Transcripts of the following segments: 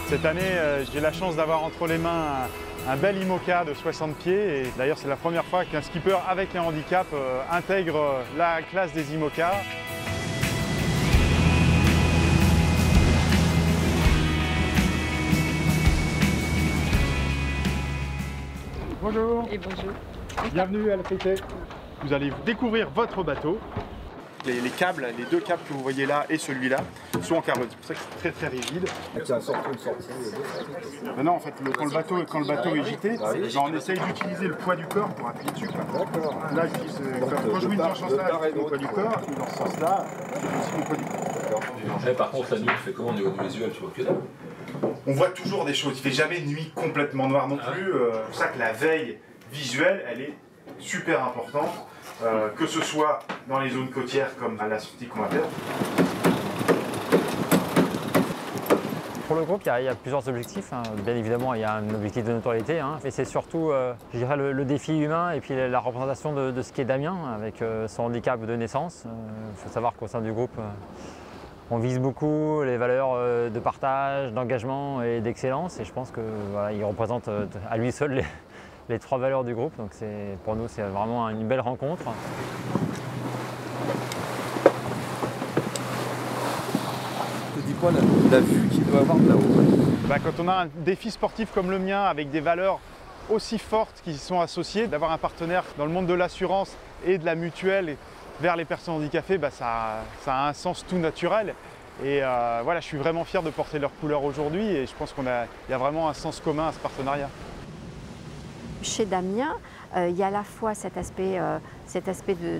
Cette année, j'ai la chance d'avoir entre les mains un bel IMOCA de 60 pieds. Et d'ailleurs, c'est la première fois qu'un skipper avec un handicap intègre la classe des IMOCA. Bonjour. Et bonjour. Bienvenue à la FT. Vous allez découvrir votre bateau. Les câbles, les deux câbles que vous voyez là et celui-là sont en carbone. C'est pour ça que c'est très rigide. Maintenant, en fait, quand le bateau est gité, on essaye d'utiliser le poids du corps pour appuyer dessus. Là, quand je mets dans ce sens-là, je le poids du corps, et dans ce sens-là, j'ai aussi le poids du corps. Par contre, la nuit, tu fais comment au niveau du visuel? Tu vois que dalle? On voit toujours des choses. Il ne fait jamais nuit complètement noire non plus. C'est pour ça que la veille visuelle, elle est super importante. Que ce soit dans les zones côtières comme à la sortie qu'on va faire. Pour le groupe, il y a plusieurs objectifs. Bien évidemment, il y a un objectif de notoriété, et c'est surtout je dirais, le défi humain et puis la représentation de ce qu'est Damien avec son handicap de naissance. Il faut savoir qu'au sein du groupe, on vise beaucoup les valeurs de partage, d'engagement et d'excellence. Et je pense qu'il représente à lui seul les trois valeurs du groupe, donc pour nous c'est vraiment une belle rencontre. Je te dis quoi la vue qu'il doit avoir de là-haut? Quand on a un défi sportif comme le mien avec des valeurs aussi fortes qui y sont associées, d'avoir un partenaire dans le monde de l'assurance et de la mutuelle vers les personnes handicapées, ça a un sens tout naturel. Et voilà, je suis vraiment fier de porter leurs couleurs aujourd'hui et je pense qu'il y a vraiment un sens commun à ce partenariat. Chez Damien, il y a à la fois cet aspect de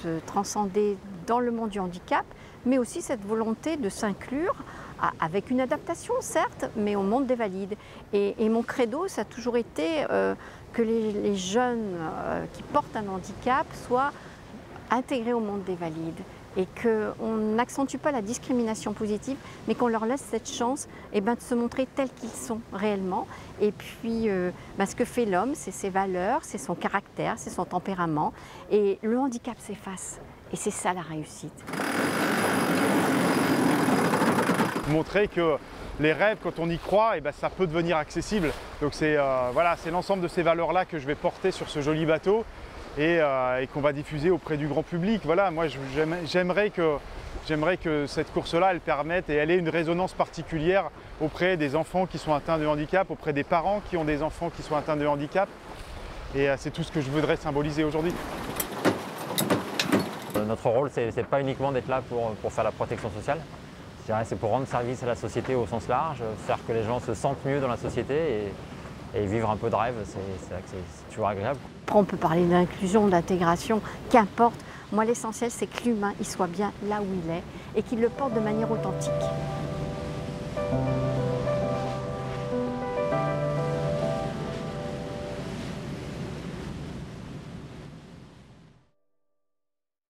se transcender dans le monde du handicap, mais aussi cette volonté de s'inclure avec une adaptation certes, mais au monde des valides. Et mon credo, ça a toujours été que les jeunes qui portent un handicap soient intégrés au monde des valides. Et qu'on n'accentue pas la discrimination positive, mais qu'on leur laisse cette chance de se montrer tels qu'ils sont réellement. Et puis, ce que fait l'homme, c'est ses valeurs, c'est son caractère, c'est son tempérament. Et le handicap s'efface. Et c'est ça la réussite. Montrer que les rêves, quand on y croit, ça peut devenir accessible. Donc c'est l'ensemble de ces valeurs-là que je vais porter sur ce joli bateau. Et qu'on va diffuser auprès du grand public. Voilà, moi j'aimerais que cette course-là, elle permette et elle ait une résonance particulière auprès des enfants qui sont atteints de handicap, auprès des parents qui ont des enfants qui sont atteints de handicap. Et c'est tout ce que je voudrais symboliser aujourd'hui. Notre rôle, c'est pas uniquement d'être là pour faire la protection sociale. Je dirais, c'est pour rendre service à la société au sens large, faire que les gens se sentent mieux dans la société et vivre un peu de rêve, c'est toujours agréable. Après, on peut parler d'inclusion, d'intégration, qu'importe. Moi, l'essentiel, c'est que l'humain, il soit bien là où il est et qu'il le porte de manière authentique.